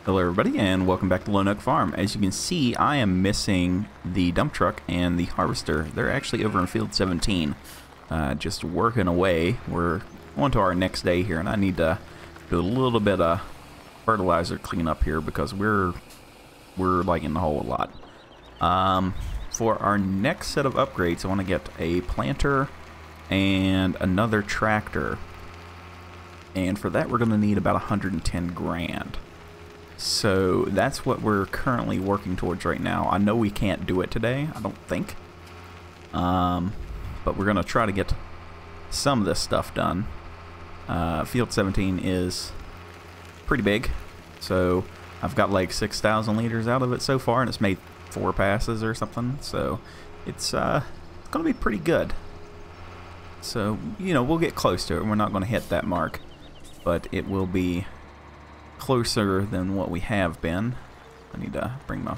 Hello everybody and welcome back to Lone Oak Farm. As you can see, I am missing the dump truck and the harvester. They're actually over in field 17, just working away. We're on to our next day here, and I need to do a little bit of fertilizer cleanup here because we're like in the hole a lot. For our next set of upgrades, I want to get a planter and another tractor, and for that we're going to need about 110 grand. So that's what we're currently working towards right now. I know we can't do it today, I don't think. But we're going to try to get some of this stuff done. Field 17 is pretty big. So I've got like 6,000 liters out of it so far, and it's made 4 passes or something. So it's going to be pretty good. So, you know, we'll get close to it. We're not going to hit that mark, but it will be closer than what we have been. I need to bring my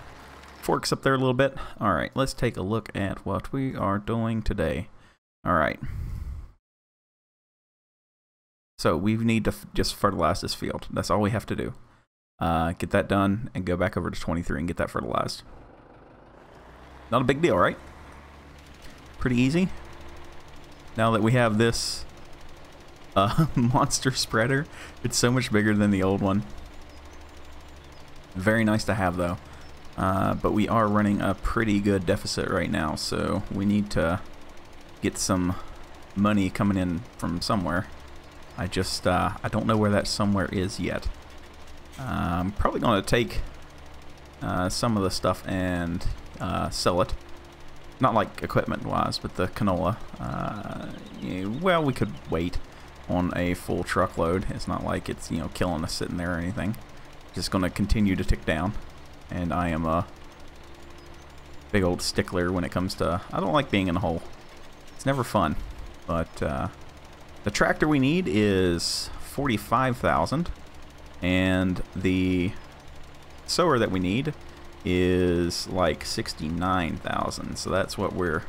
forks up there a little bit. Alright, let's take a look at what we are doing today. Alright. So we need to just fertilize this field. That's all we have to do. Get that done and go back over to 23 and get that fertilized. Not a big deal, right? Pretty easy. Now that we have this monster spreader, it's so much bigger than the old one. Very nice to have though, but we are running a pretty good deficit right now, so we need to get some money coming in from somewhere. I don't know where that somewhere is yet. I'm probably going to take some of the stuff and sell it. Not like equipment wise, but the canola. Well, we could wait on a full truckload. It's not like it's, you know, killing us sitting there or anything. Just going to continue to tick down, and I am a big old stickler when it comes to, I don't like being in a hole. It's never fun. But the tractor we need is 45,000, and the sower that we need is like 69,000. So that's what we're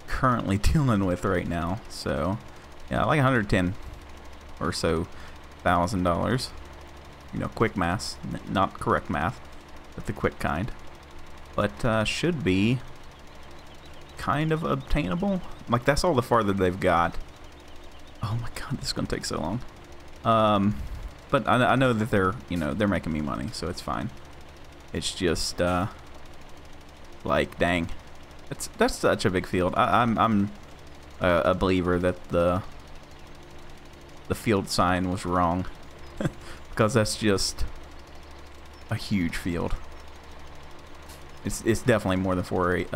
currently dealing with right now. So yeah, like 110 or so $1,000. You know, quick math, not correct math, but the quick kind. But should be kind of obtainable. Like, that's all the farther they've got. Oh my god, this is gonna take so long. But I know that they're, you know, they're making me money, so it's fine. It's just like, dang, that's such a big field. I'm a believer that the field sign was wrong, because that's just a huge field. It's definitely more than 4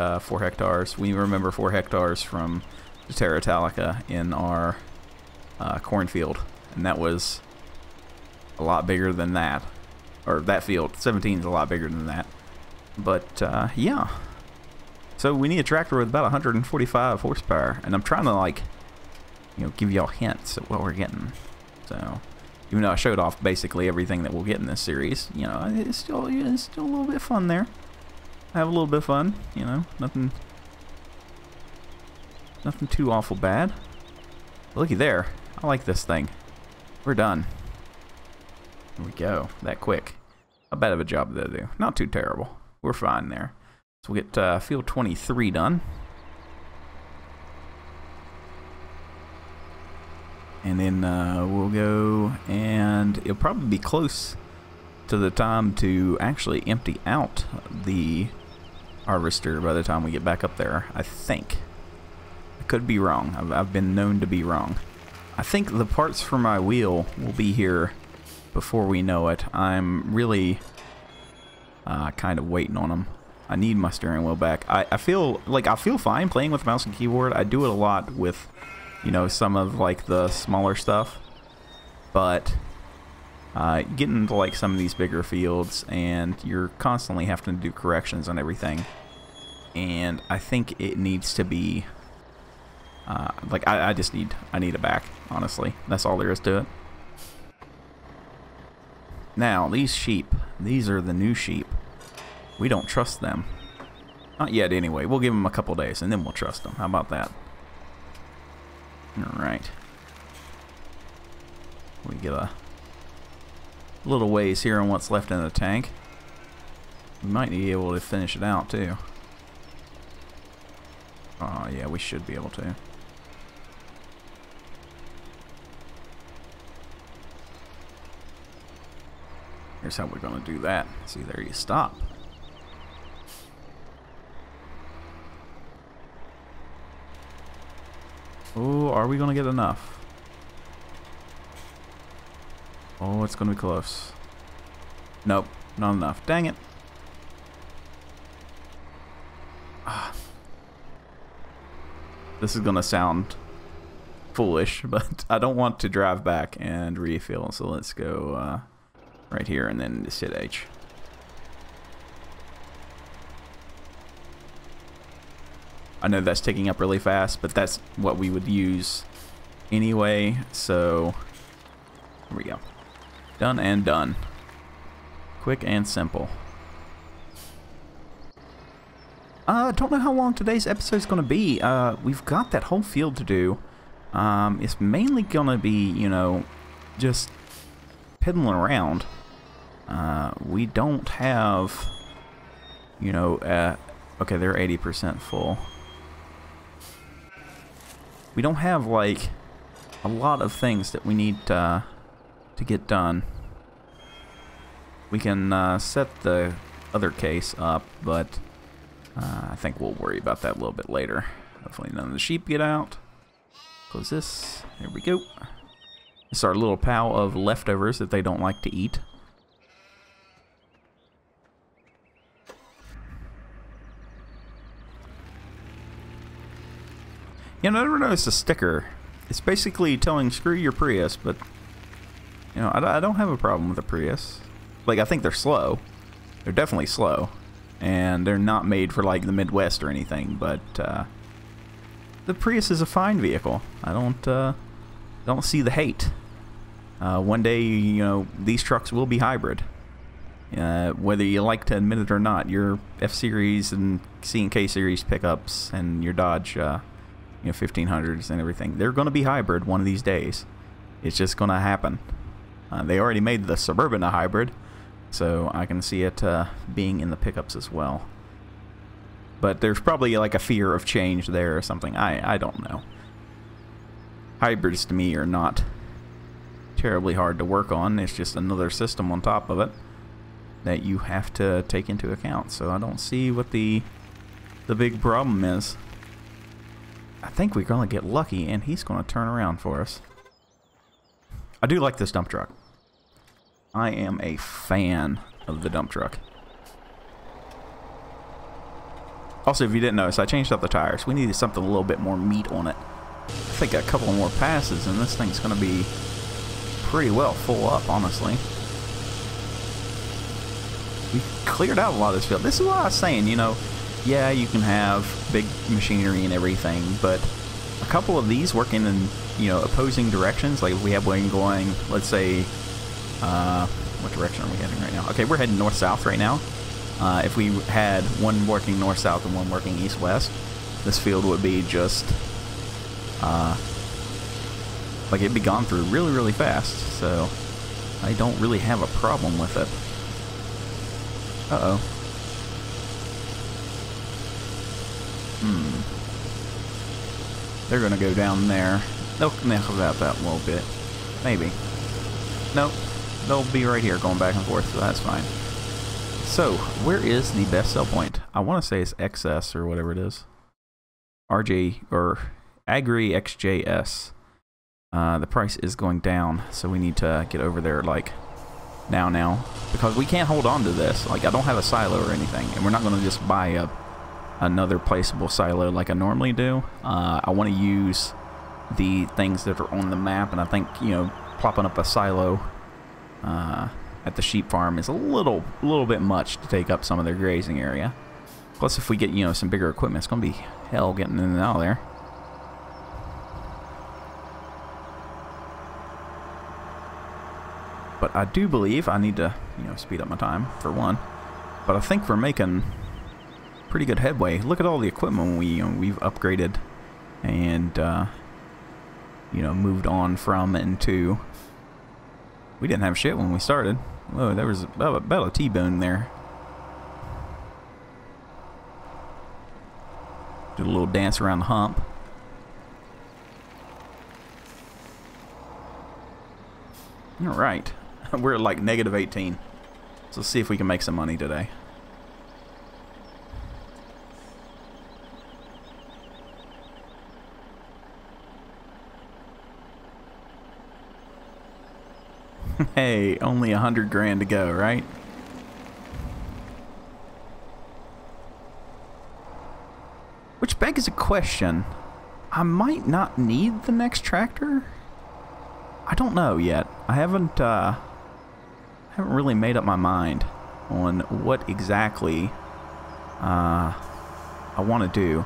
hectares. We remember 4 hectares from the Terra Italica in our cornfield, and that was a lot bigger than that. Or that field, 17 is a lot bigger than that. But yeah. So we need a tractor with about 145 horsepower, and I'm trying to, like, you know, give y'all hints at what we're getting. So even though I showed off basically everything that we'll get in this series, you know, it's still a little bit fun there. I have a little bit of fun, you know, nothing too awful bad. Looky there, I like this thing. We're done. There we go, that quick. Not bad of a job to do. Not too terrible. We're fine there. So we'll get field 23 done. And then we'll go, and it'll probably be close to the time to actually empty out the harvester by the time we get back up there, I think. I could be wrong. I've been known to be wrong. I think the parts for my wheel will be here before we know it. I'm really kind of waiting on them. I need my steering wheel back. I feel fine playing with mouse and keyboard. I do it a lot with, you know, some of like the smaller stuff, but getting into like some of these bigger fields, and you're constantly having to do corrections on everything, and I think it needs to be like I need it back, honestly. That's all there is to it. Now these sheep, these are the new sheep. We don't trust them. Not yet anyway. We'll give them a couple days and then we'll trust them. How about that? Alright. We get a little ways here on what's left in the tank. We might be able to finish it out too. Oh yeah, we should be able to. Here's how we're going to do that. See, there you stop. Oh, are we going to get enough? Oh, it's going to be close. Nope, not enough. Dang it. Ah. This is going to sound foolish, but I don't want to drive back and refill, so let's go right here and then just hit H. I know that's taking up really fast, but that's what we would use anyway, so here we go. Done and done. Quick and simple. I don't know how long today's episode is going to be. We've got that whole field to do. It's mainly going to be, you know, just piddling around. We don't have, you know, okay, they're 80% full. We don't have, like, a lot of things that we need to get done. We can set the other case up, but I think we'll worry about that a little bit later. Hopefully none of the sheep get out. Close this. There we go. It's our little pile of leftovers that they don't like to eat. You know, I never noticed a sticker. It's basically telling screw your Prius, but you know, I don't have a problem with a Prius. Like, I think they're slow. They're definitely slow. And they're not made for, like, the Midwest or anything, but the Prius is a fine vehicle. I don't see the hate. One day, you know, these trucks will be hybrid. Whether you like to admit it or not, your F-Series and C&K Series pickups and your Dodge, you know, 1500s and everything, they're going to be hybrid one of these days. It's just going to happen. They already made the Suburban a hybrid, so I can see it being in the pickups as well. But there's probably like a fear of change there or something. I don't know. Hybrids to me are not terribly hard to work on. It's just another system on top of it that you have to take into account. So I don't see what the big problem is. I think we're going to get lucky and he's going to turn around for us. I do like this dump truck. I am a fan of the dump truck. Also, if you didn't notice, I changed up the tires. We needed something a little bit more meat on it. I think a couple more passes and this thing's going to be pretty well full up, honestly. We cleared out a lot of this field. This is what I was saying, you know. Yeah, you can have big machinery and everything, but a couple of these working in, you know, opposing directions, like if we have one going, let's say, what direction are we heading right now? Okay, we're heading north-south right now. If we had one working north-south and one working east-west, this field would be just, like it'd be gone through really, really fast, so I don't really have a problem with it. Uh-oh. They're gonna go down there. They'll connect about that a little bit. Maybe. Nope. They'll be right here going back and forth, so that's fine. So, where is the best sell point? I want to say it's XS or whatever it is. RJ, or Agri XJS. The price is going down, so we need to get over there, like, now. Because we can't hold on to this. Like, I don't have a silo or anything, and we're not going to just buy another placeable silo like I normally do. I want to use the things that are on the map, and I think, you know, plopping up a silo at the sheep farm is a little bit much to take up some of their grazing area. Plus, if we get, you know, some bigger equipment, it's going to be hell getting in and out of there. But I do believe I need to, you know, speed up my time, for one. But I think we're making pretty good headway. Look at all the equipment we've upgraded and, you know, moved on from and to. We didn't have shit when we started. Whoa, there was about a T-bone there. Do a little dance around the hump. Alright. We're at like -18. So let's see if we can make some money today. Hey, only 100 grand to go, right? Which begs a question. I might not need the next tractor. I don't know yet. I haven't really made up my mind on what exactly I want to do.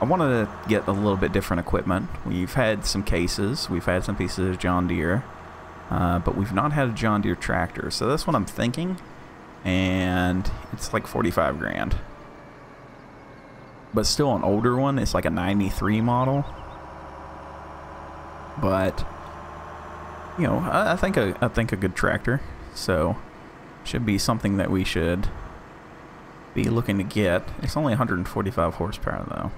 I want to get a little bit different equipment. We've had some cases. We've had some pieces of John Deere. But we've not had a John Deere tractor. So that's what I'm thinking. And it's like 45 grand. But still an older one. It's like a 93 model. But you know, I think a good tractor. So should be something that we should be looking to get. It's only 145 horsepower though.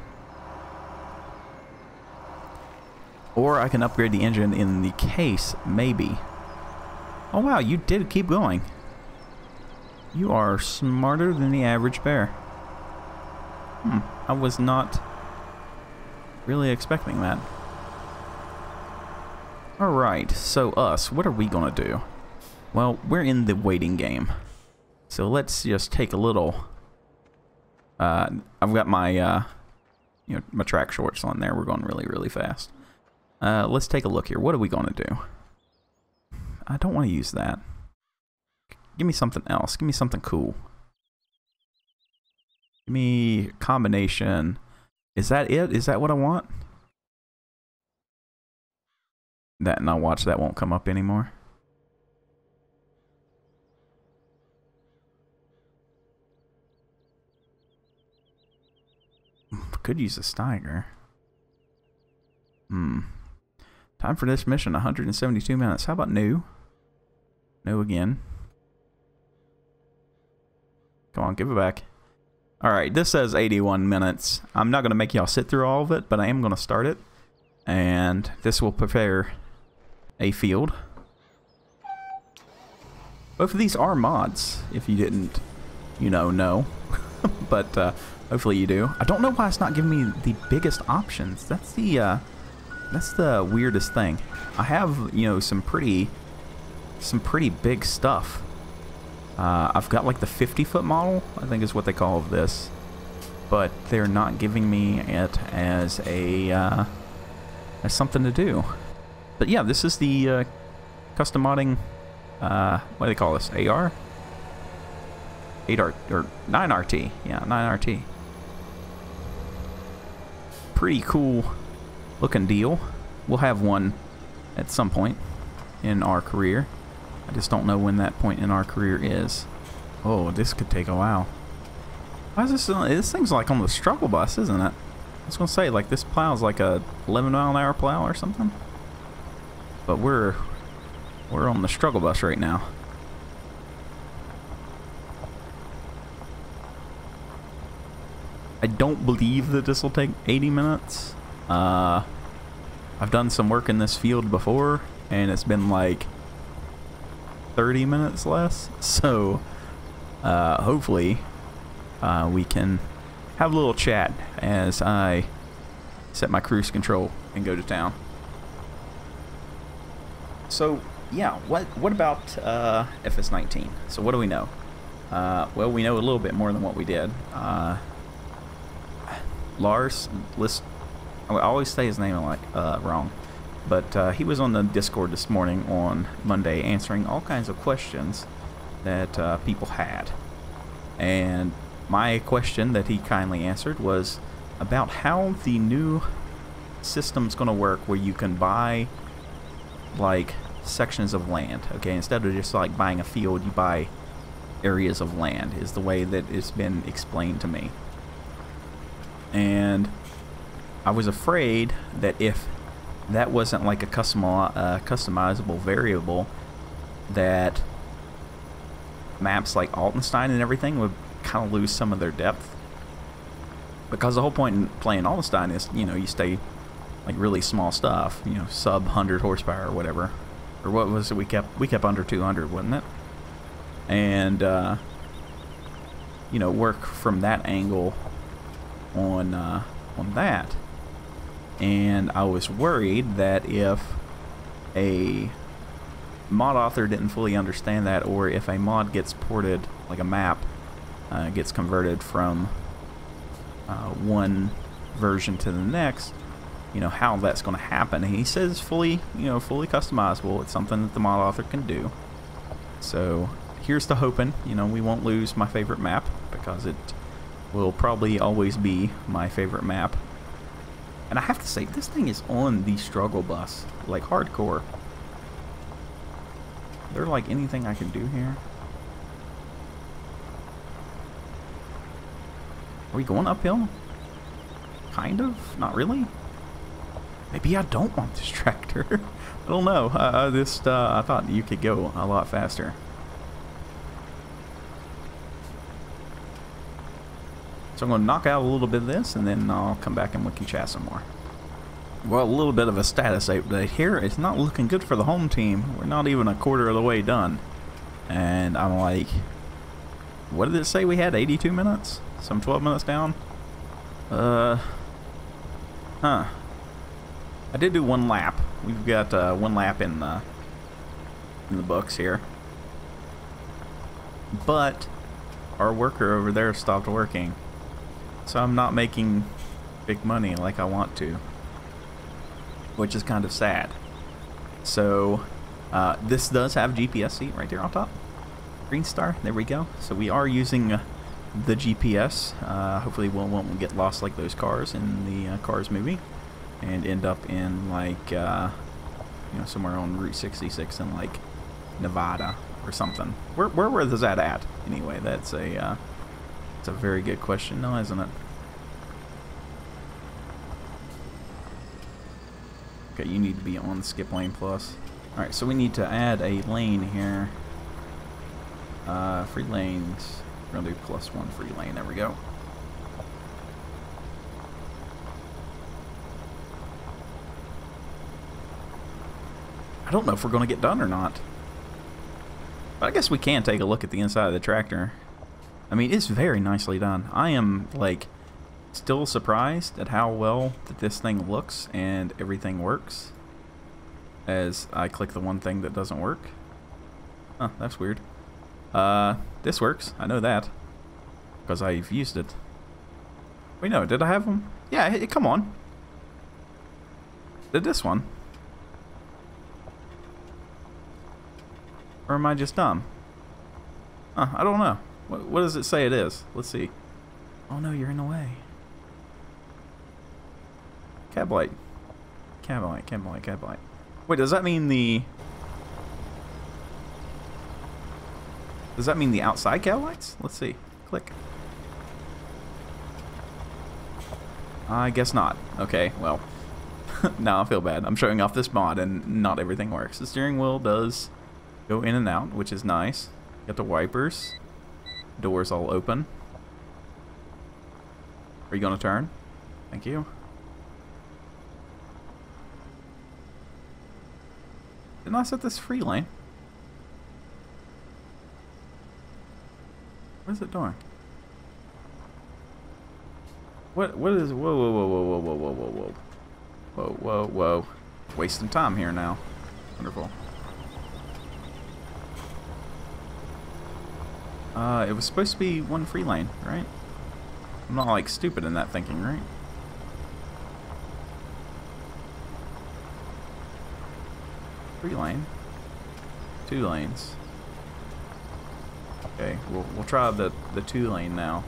Or I can upgrade the engine in the case, maybe. Oh wow, you did keep going. You are smarter than the average bear. I was not really expecting that. Alright, so us, what are we gonna do? Well, we're in the waiting game. So let's just take a little... I've got my, my track shorts on there. We're going really, really fast. Let's take a look here. What are we gonna do? I don't want to use that. Give me something else. Give me something cool. Give me a combination. Is that it? Is that what I want? That, and I'll watch that won't come up anymore. Could use a Steiger. Time for this mission, 172 minutes. How about new? No again. Come on, give it back. Alright, this says 81 minutes. I'm not going to make y'all sit through all of it, but I am going to start it. And this will prepare a field. Both of these are mods, if you didn't, know. But hopefully you do. I don't know why it's not giving me the biggest options. That's the weirdest thing. I have, some pretty big stuff. I've got like the 50-foot model, I think is what they call this, but they're not giving me it as as something to do. But yeah, this is the custom modding. What do they call this? AR? 8R or 9RT? Yeah, 9RT. Pretty cool looking deal. We'll have one at some point in our career. I just don't know when that point in our career is. Oh, this could take a while. Why is this? This thing's like on the struggle bus, isn't it? I was gonna say, like, this plow's like a 11-mile-an-hour plow or something. But we're on the struggle bus right now. I don't believe that this will take 80 minutes. I've done some work in this field before, and it's been like 30 minutes less. So hopefully we can have a little chat as I set my cruise control and go to town. So yeah, what about FS19? So what do we know? Well, we know a little bit more than what we did. Lars, I always say his name like wrong, but he was on the Discord this morning on Monday answering all kinds of questions that people had. And my question that he kindly answered was about how the new system's going to work, where you can buy like sections of land. Okay, instead of just like buying a field, you buy areas of land, is the way that it's been explained to me. And I was afraid that if that wasn't like a customizable variable, that maps like Altenstein and everything would kind of lose some of their depth. Because the whole point in playing Altenstein is, you know, you stay like really small stuff, you know, sub 100 horsepower or whatever. Or what was it we kept under 200, wasn't it? And, you know, work from that angle on that. And I was worried that if a mod author didn't fully understand that, or if a mod gets ported, like a map gets converted from one version to the next, you know, how that's going to happen. And he says fully, you know, fully customizable. It's something that the mod author can do. So here's to hoping, you know, we won't lose my favorite map, because it will probably always be my favorite map. And I have to say, this thing is on the struggle bus, like hardcore. Is there like anything I can do here? Are we going uphill? Kind of? Not really? Maybe I don't want this tractor. I don't know. I thought you could go a lot faster. So I'm going to knock out a little bit of this, and then I'll come back and we can chat some more. Well, a little bit of a status update here. It's not looking good for the home team. We're not even a quarter of the way done. And I'm like, what did it say we had? 82 minutes? Some 12 minutes down? I did do one lap. We've got one lap in the books here. But our worker over there stopped working. So I'm not making big money like I want to, which is kind of sad. So this does have GPS seat right there on top. Green star, there we go. So we are using the GPS. Hopefully we won't get lost like those cars in the Cars movie and end up in like you know, somewhere on Route 66 in like Nevada or something. Where is that at anyway? That's a it's a very good question, no, isn't it? Okay, you need to be on the skip lane plus. Alright, so we need to add a lane here. Free lanes. We're gonna do +1 free lane. There we go. I don't know if we're gonna get done or not. But I guess we can take a look at the inside of the tractor. I mean, it's very nicely done. I am, like, still surprised at how well that this thing looks and everything works. As I click the one thing that doesn't work. Huh, that's weird. This works. I know that. Because I've used it. Wait, no, did I have them? Yeah, come on. Did this one? Or am I just dumb? I don't know. What does it say it is? Let's see. Oh no, you're in the way. Cab light. Cab light, cab light, cab light. Wait, does that mean the... Does that mean the outside cab lights? Let's see. Click. I guess not. Okay, well. Now I feel bad. I'm showing off this mod and not everything works. The steering wheel does go in and out, which is nice. Got the wipers. Doors all open. Are you gonna turn? Thank you. Didn't I set this free lane? What is it doing? What is... Whoa, whoa, whoa, whoa, whoa, whoa, whoa, whoa, whoa. Whoa, whoa, whoa. Wasting time here now. Wonderful. It was supposed to be one free lane, right? I'm not, like, stupid in that thinking, right? Free lane. 2 lanes. Okay, we'll try the 2 lane now.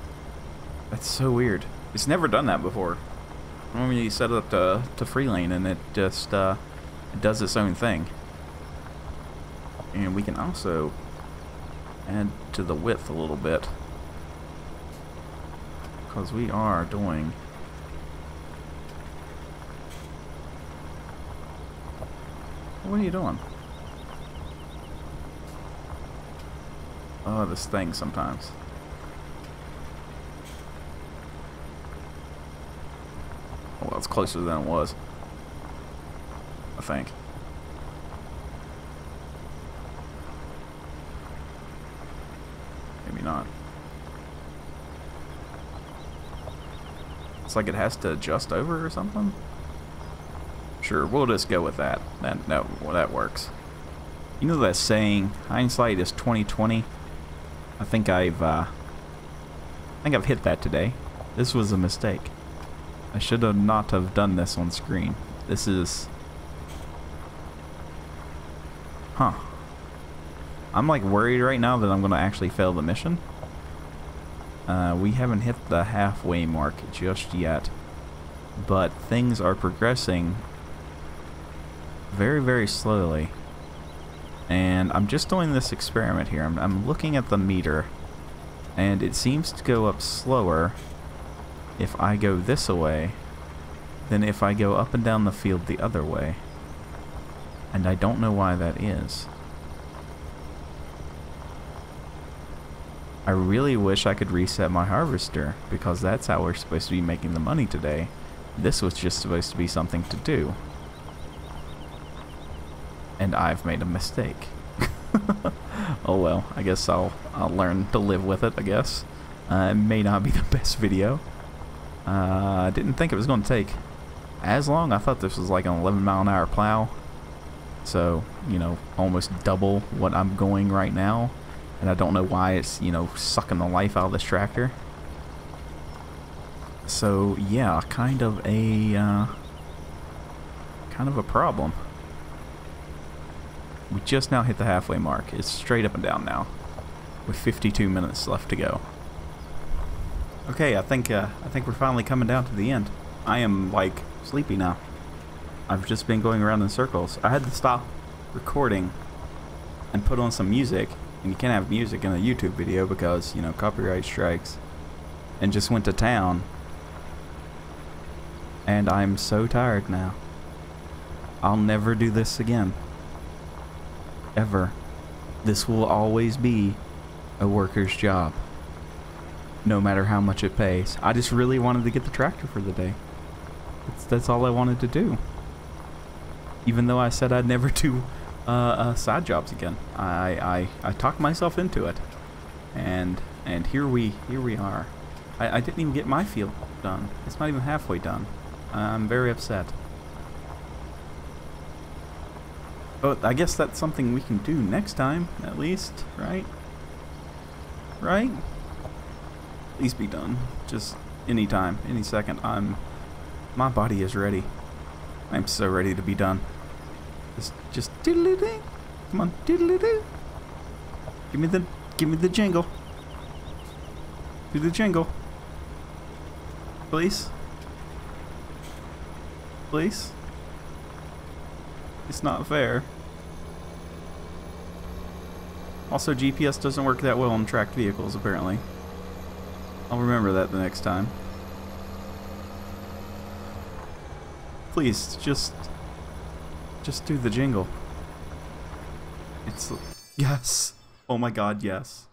That's so weird. It's never done that before. Normally you set it up to free lane and it just it does its own thing. And we can also add to the width a little bit, because we are doing... What are you doing? Oh, this thing sometimes. Oh, well, it's closer than it was, I think. Maybe not. It's like it has to adjust over or something. Sure, we'll just go with that. That works. You know that saying, hindsight is 20/20. I think I've hit that today. This was a mistake. I should have not have done this on screen. This is... Huh. I'm like worried right now that I'm going to actually fail the mission. We haven't hit the halfway mark just yet. But things are progressing very, very slowly. And I'm just doing this experiment here. I'm looking at the meter. And it seems to go up slower if I go this way than if I go up and down the field the other way. And I don't know why that is. I really wish I could reset my harvester, because that's how we're supposed to be making the money today. This was just supposed to be something to do. And I've made a mistake. Oh well, I guess I'll learn to live with it, I guess. It may not be the best video. I didn't think it was going to take as long. I thought this was like an 11-mile-an-hour plow. So, you know, almost double what I'm going right now. And I don't know why it's, you know, sucking the life out of this tractor. So, yeah, kind of a problem. We just now hit the halfway mark. It's straight up and down now, with 52 minutes left to go. Okay, I think we're finally coming down to the end. I am like sleepy now. I've just been going around in circles. I had to stop recording and put on some music. And you can't have music in a YouTube video because, you know, copyright strikes. And just went to town. And I'm so tired now. I'll never do this again. Ever. This will always be a worker's job. No matter how much it pays. I just really wanted to get the tractor for the day. That's all I wanted to do. Even though I said I'd never do side jobs again. I talked myself into it, and here we are. I didn't even get my field done. It's not even halfway done. I'm very upset. But I guess that's something we can do next time, at least, right? Right? Please be done. Just any time, any second. My body is ready. I'm so ready to be done. Just diddle-doo. Come on, diddle-doo. Give me the jingle. Do the jingle. Please. Please. It's not fair. Also, GPS doesn't work that well on tracked vehicles, apparently. I'll remember that the next time. Please, just do the jingle. It's... Yes! Oh my god, yes.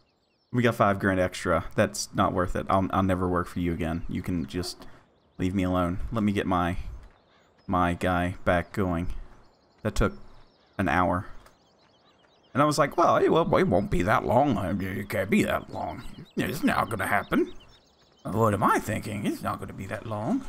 We got $5 grand extra. That's not worth it. I'll never work for you again. You can just leave me alone. Let me get my guy back going. That took an hour. And I was like, well, it won't be that long. It can't be that long. It's not going to happen. What am I thinking? It's not going to be that long.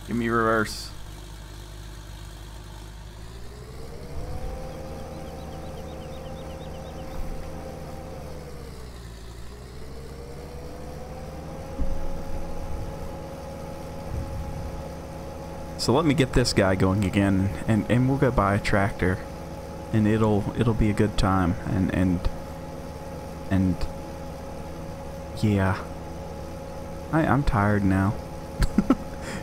Give me reverse. So let me get this guy going again, and we'll go buy a tractor, and it'll be a good time, and yeah, I'm tired now.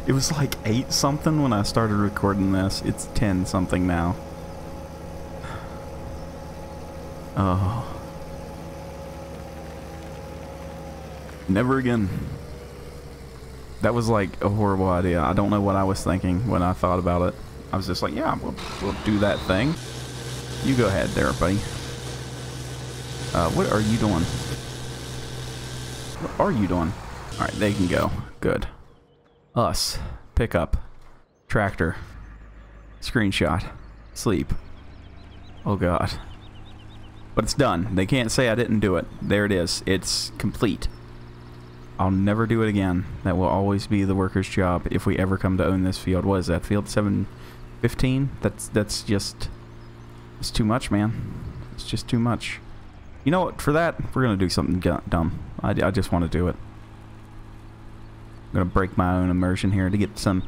It was like 8 something when I started recording this. It's 10 something now. Oh, never again. That was like a horrible idea. I don't know what I was thinking when I thought about it. I was just like, yeah, we'll do that thing. You go ahead there, buddy. What are you doing? What are you doing? Alright, they can go. Good. Us. Pick up. Tractor. Screenshot. Sleep. Oh god. But it's done. They can't say I didn't do it. There it is. It's complete. I'll never do it again. That will always be the worker's job if we ever come to own this field. What is that? Field 715? That's just... It's too much, man. It's just too much. You know what? For that, we're going to do something dumb. I just want to do it. I'm going to break my own immersion here to get some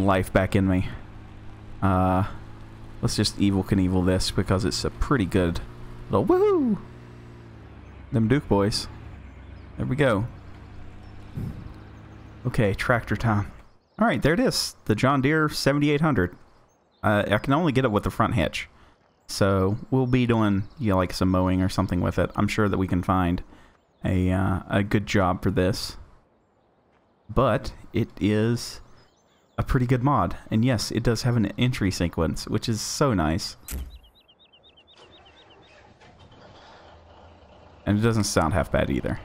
life back in me. Let's just Evel Knievel this because it's a pretty good little woohoo! Them Duke boys. There we go. Okay, tractor time. Alright, there it is. The John Deere 7800. I can only get it with the front hitch. So we'll be doing, you know, like some mowing or something with it. I'm sure that we can find a good job for this. But it is a pretty good mod. And yes, it does have an entry sequence, which is so nice. And it doesn't sound half bad either.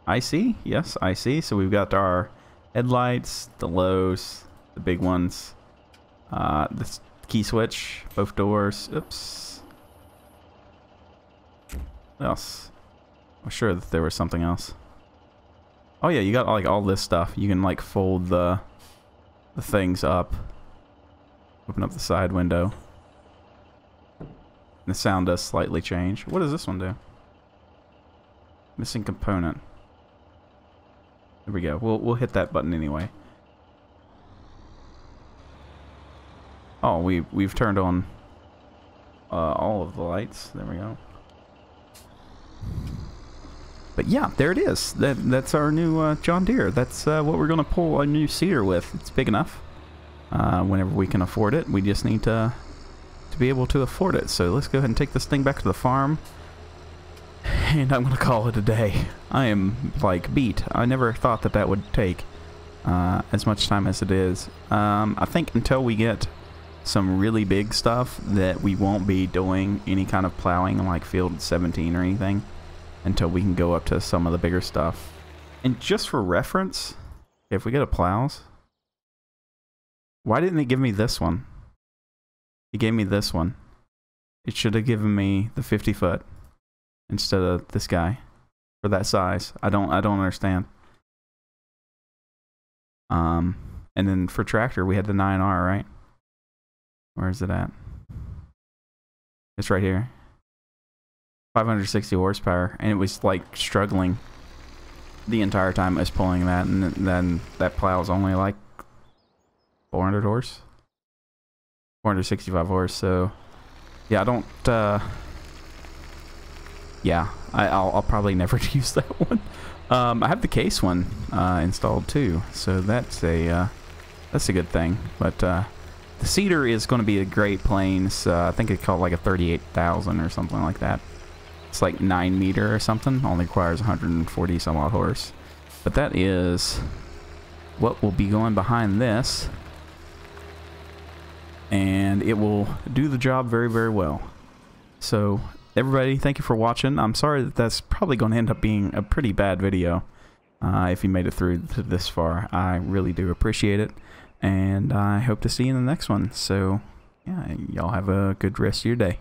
I see. Yes, I see. So we've got our headlights, the lows, the big ones. The key switch, both doors. Oops. What else? I'm sure that there was something else. Oh yeah, you got like all this stuff. You can like fold the things up. Open up the side window. And the sound does slightly change. What does this one do? Missing component. There we go. We'll hit that button anyway. Oh, we've turned on all of the lights. There we go. But yeah, there it is. That's our new John Deere. That's what we're gonna pull a new seeder with. It's big enough. Whenever we can afford it, we just need to be able to afford it. So let's go ahead and take this thing back to the farm. And I'm gonna call it a day. I am like beat. I never thought that that would take as much time as it is. I think until we get some really big stuff that we won't be doing any kind of plowing like field 17 or anything until we can go up to some of the bigger stuff. And just for reference, if we get a plows, why didn't it give me this one? It gave me this one. It should have given me the 50 foot instead of this guy for that size. I don't understand. And then for tractor we had the 9R, right? Where is it at? It's right here. 560 horsepower, and it was like struggling the entire time I was pulling that, and then that plow is only like 400 horse, 465 horse. So yeah, I don't. Yeah, I'll probably never use that one. I have the case one installed too, so that's a good thing. But the Cedar is going to be a Great Plains. I think it's called like a 38,000 or something like that. It's like 9 meter or something. Only requires 140 some odd horse. But that is what will be going behind this. And it will do the job very, very well. So, everybody, thank you for watching. I'm sorry that that's probably going to end up being a pretty bad video. If you made it through to this far, I really do appreciate it. And I hope to see you in the next one. So, yeah, y'all have a good rest of your day.